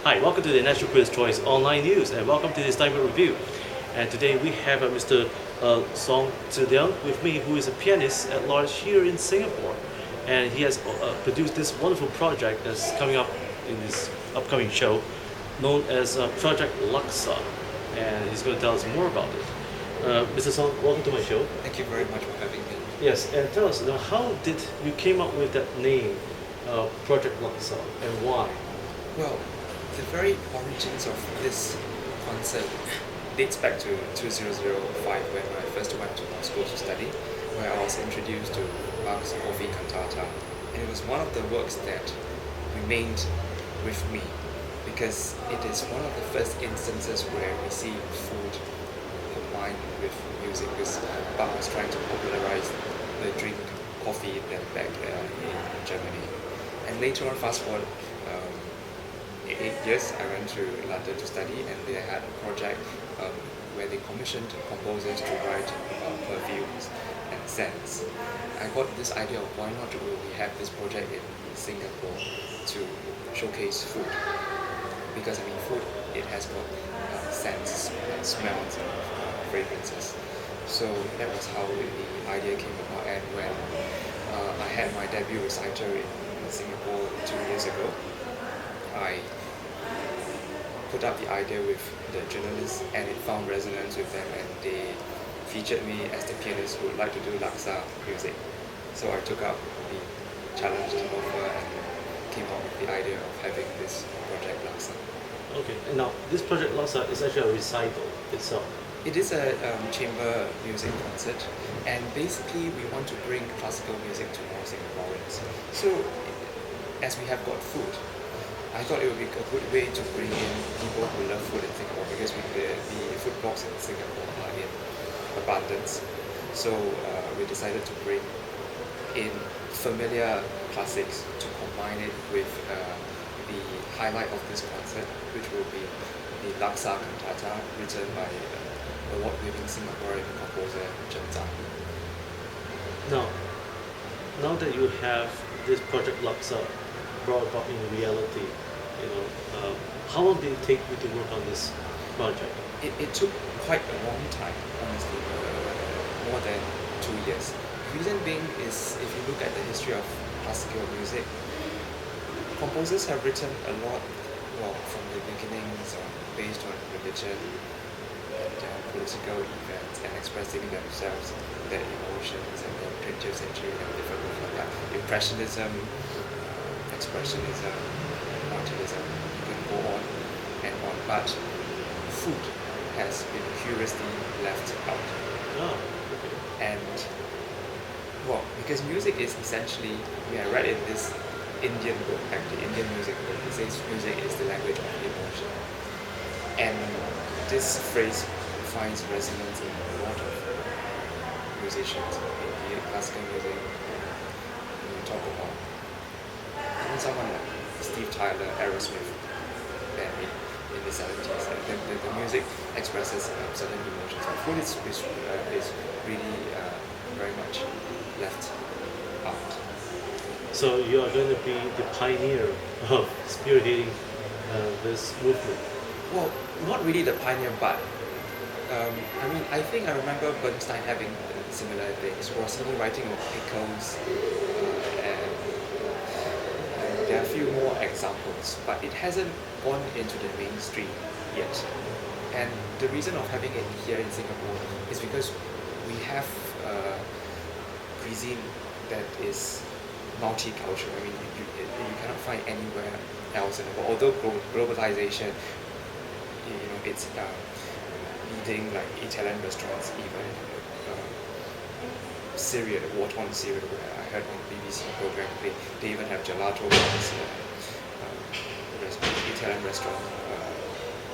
Hi, welcome to the National Critics' Choice Online News, and welcome to the Stienberg Review. And today we have Mr. Song Ziliang with me, who is a pianist at large here in Singapore. And he has produced this wonderful project that's coming up in this upcoming show, known as Project Laksa. And he's going to tell us more about it. Mr. Song, welcome to my show. Thank you very much for having me. Yes, and tell us, how did you came up with that name, Project Laksa, and why? Well, the very origins of this concert dates back to 2005 when I first went to Moscow to study, where I was introduced to Bach's Coffee Cantata. And it was one of the works that remained with me because it is one of the first instances where we see food combined with music, because Bach was trying to popularize the drink coffee then back in Germany. And later on, fast forward 8 years, I went to London to study, and they had a project where they commissioned composers to write perfumes and scents. I got this idea of why not we have this project in Singapore to showcase food, because I mean food, it has got scents and smells and fragrances. So that was how the idea came about. And when I had my debut recital in Singapore 2 years ago, I put up the idea with the journalists, and it found resonance with them, and they featured me as the pianist who would like to do Laksa music. So I took up the challenge to offer and came up with the idea of having this project Laksa. Okay, and now this Project Laksa is actually a recital itself. It is a chamber music concert, and basically we want to bring classical music to more Singaporeans. So as we have got food, I thought it would be a good way to bring in people who love food in Singapore, because the food blogs in Singapore are in abundance. So we decided to bring in familiar classics to combine it with the highlight of this concert, which will be the Laksa Cantata, written by award-winning Singaporean composer Chen Zhang. Now that you have this Project Laksa brought about in reality, how long did it take you to work on this project? It took quite a long time, honestly, more than 2 years. The reason being is, if you look at the history of classical music, composers have written a lot, from the beginnings based on religion and political events, and expressing themselves, their emotions, and the 20th century and different movements like Impressionism, Expressionism, Modernism. You can go on and on, but food has been curiously left out. Oh, okay. And because music is essentially, I read in this Indian book, actually Indian music book, it says music is the language of emotion. And this phrase finds resonance in a lot of musicians, be it classical music. When we talk about even someone like Steve Tyler, Aerosmith, band in the 70s, the music expresses certain emotions. And food is really very much left out. So you are going to be the pioneer of spearheading this movement. Well, not really the pioneer, but I think I remember Bernstein having similar things. Rossini writing of pickles, and there are a few more examples, but it hasn't gone into the mainstream yet. And the reason of having it here in Singapore is because we have cuisine that is multicultural. I mean, you cannot find anywhere else in the world. Although globalization, it's leading like Italian restaurants, even Syria, war-torn Syria, where I heard on BBC program, they even have gelato bars, Italian restaurant,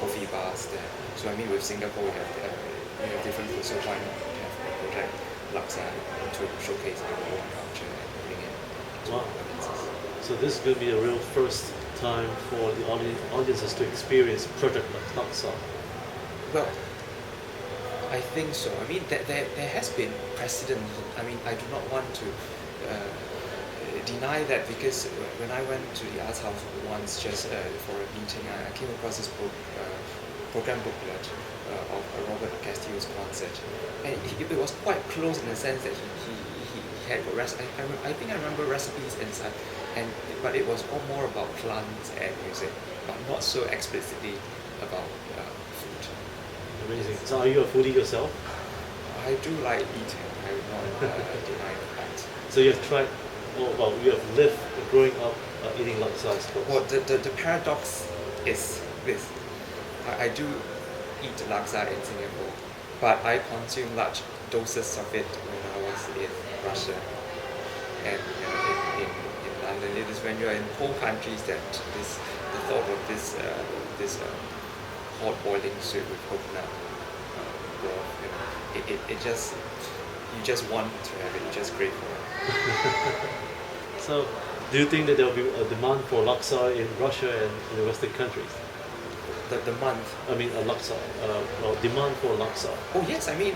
coffee bars there. So I mean, with Singapore, we have different food. So why not have a project Laksa to showcase our own culture and bring it to audiences? So this is going to be a real first time for the audiences to experience Project Laksa. Well, I think so. I mean, there has been precedent. I mean, I do not want to deny that because when I went to the arts house once just for a meeting, I came across this program booklet of Robert Castillo's concert, and it was quite close in the sense that he had I think I remember recipes inside, but it was all more about plants and music, but not so explicitly about food. Amazing. So are you a foodie yourself? I do like eating. I would not deny that. So you have tried, well, you have lived growing up eating laksa, I suppose. Well, the paradox is this. I do eat laksa in Singapore, but I consume large doses of it when I was in Russia and in London. It is when you're in cold countries that the thought of this hot boiling soup with coconut broth, it just, you just want to have it, you just crave for it. So, do you think that there will be a demand for laksa in Russia and in the Western countries? The month. I mean, laksa. Well, demand for laksa. Oh yes, I mean,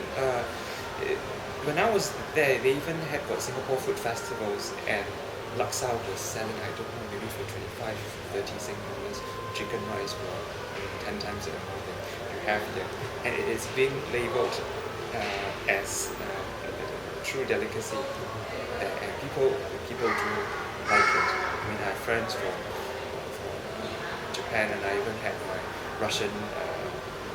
when I was there, they even had got Singapore food festivals, and laksa was selling, I don't know, maybe for 25, 30 Singapore dollars. Chicken rice for 10 times the amount that you have here, and it is being labelled as a true delicacy, and people do like it. I mean, I have friends from Japan, and I even had my Russian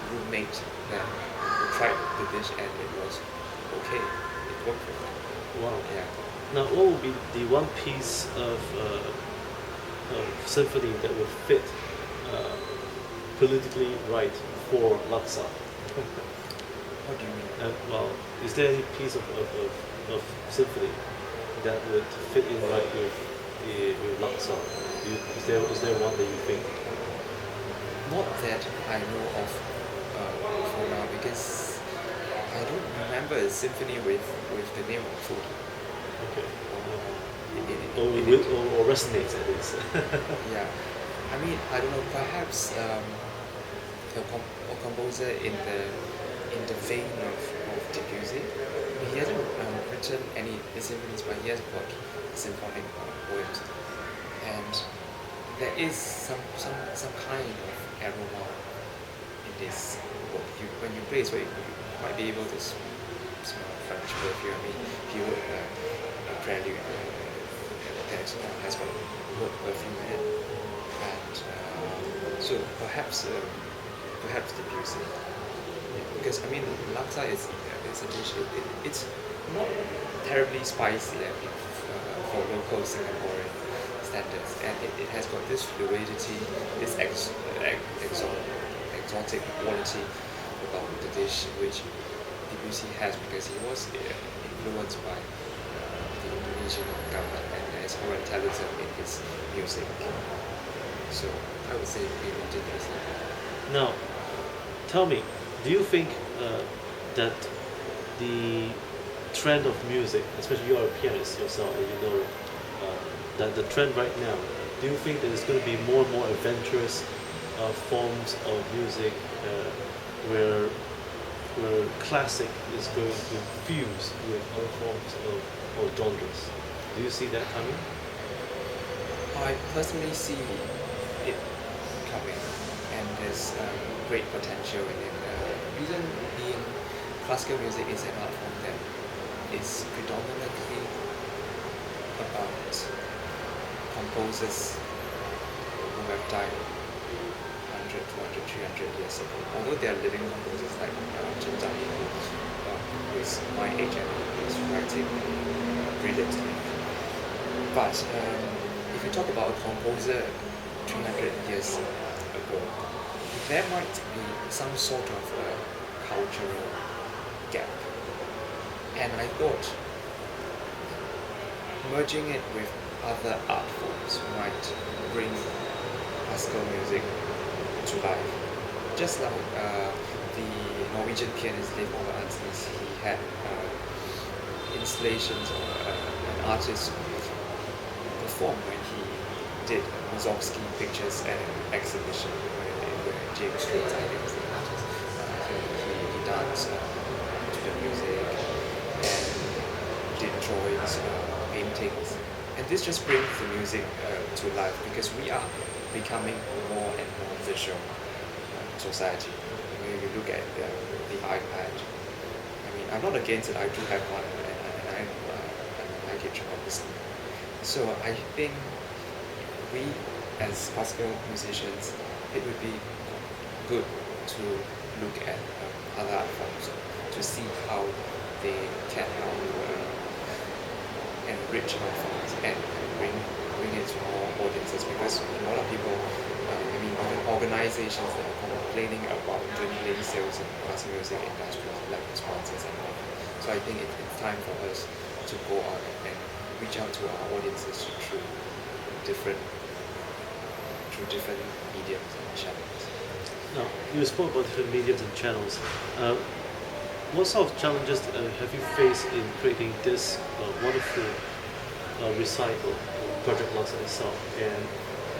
roommate that who tried the dish, and it was okay. It worked for them. Wow. Yeah. Now, what would be the one piece of symphony that would fit politically right for laksa? What do you mean? Well, is there any piece of symphony that would fit in right with laksa? Is there one that you think? Not that I know of for now, because I don't remember a symphony with the name of food. Okay. It- Or resonates at least. Yeah, I mean, I don't know. Perhaps a composer in the vein of Debussy. He hasn't written any symphonies, but he has got symphonic poems, and there is some kind of aroma in this book. When you play, so you might be able to smell French perfume. I mean, if you wrote a prelude that has got word perfume in it, and so perhaps Debussy. Yeah, because I mean, laksa is a dish. It's not terribly spicy. I mean, for local Singaporean standards, and it has got this fluidity, this exotic quality about the dish, which Debussy has, because he was influenced by the Indonesian government and has Orientalism in his music. So I would say maybe Debussy. Now, tell me, do you think that the trend of music, especially you are a pianist yourself, and you know that the trend right now, do you think that there's going to be more and more adventurous forms of music where classic is going to fuse with other forms of genres? Do you see that coming? I personally see it coming, and there's great potential in it. Reason being, classical music is an art form that is predominantly about composers who have died 100, 200, 300 years ago. Although they are living composers like Chen Zhang, who is my age and is writing brilliantly. But if you talk about a composer 300 years ago, there might be some sort of cultural gap. And I thought merging it with other art forms might bring classical music to life. Just like the Norwegian pianist Leif Ove Ansnes, he had installations or an artist perform when he did Mussorgsky pictures at an exhibition where James Schwartz, I think, was the artist. He danced to the music and did drawings, paintings, And this just brings the music to life because we are becoming more and more visual society. When you look at the iPad, I mean, I'm not against it. I do have one, and I like it tremendously. So I think we, as classical musicians, it would be good to look at other art forms to see how they can help enrich our forms and bring it to more audiences, because a lot of people, I mean, even organizations that are complaining about dwindling sales in classical music industry, lack of sponsors and all. So I think it's time for us to go out and reach out to our audiences through different mediums and channels. Now, you spoke about different mediums and channels. What sort of challenges have you faced in creating this wonderful recital Project Laksa itself? And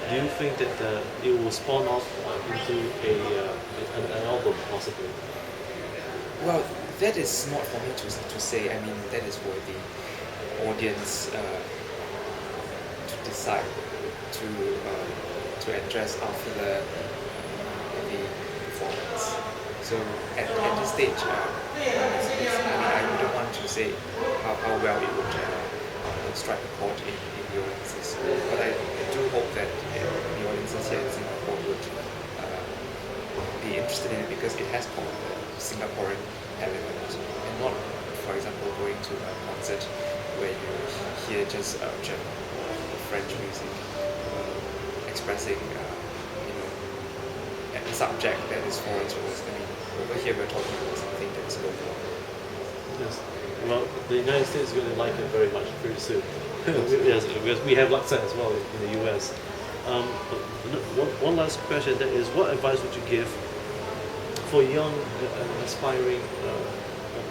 do you think that it will spawn off into an album possibly? Well, that is not for me to say. I mean, that is for the audience to decide to address after the performance. So at this stage, I mean, I wouldn't want to say how well it would strike a chord in the audiences. But I do hope that the audiences here in Singapore would be interested in it, because it has got a Singaporean element, and not, for example, going to a concert where you hear just German or French music expressing a subject that is foreign to us. I mean, over here we're talking about something that is local. Yes. Well, the United States is going to like it very much pretty soon. Yes, because we have Laksa as well in the US. One last question, that is, what advice would you give for young aspiring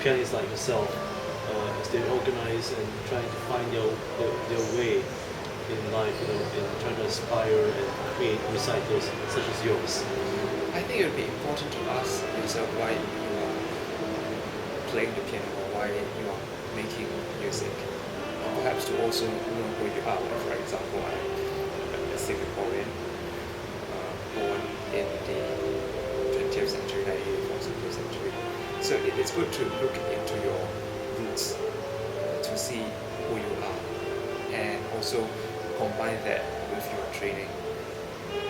pianists like yourself as they organize and trying to find their way in life, in trying to aspire and create recitals such as yours? I think it would be important to ask yourself why you are playing the piano, or why you are making music. Perhaps to also know who you are. Like, for example, I'm a Singaporean, born in the 20th century, 1984 20th century. So it's good to look into your roots to see who you are, and also combine that with your training,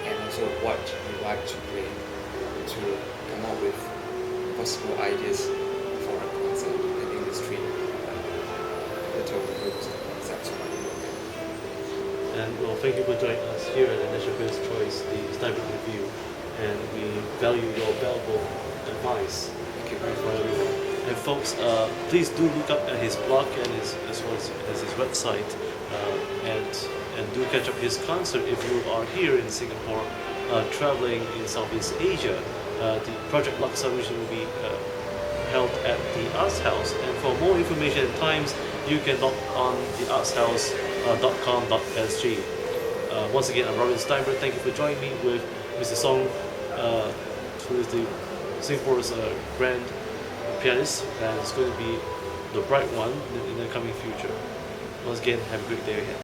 and also what you like to play, to come up with possible ideas for a concert. I think these three little groups and concepts might be okay. And well, thank you for joining us here at the National Critics' Choice, the Stienberg Review, and we value your valuable advice. Thank you very For much. everyone. And folks, please do look up at his blog and as well as his website, and do catch up his concert if you are here in Singapore, traveling in Southeast Asia. The Project Laksa will be held at the Arts House, and for more information and times, you can log on theartshouse.com.sg. Once again, I'm Robin Stienberg. Thank you for joining me with Mr. Song, who is the Singapore's grand pianist, and it's going to be the bright one in the coming future. Once again, have a great day ahead.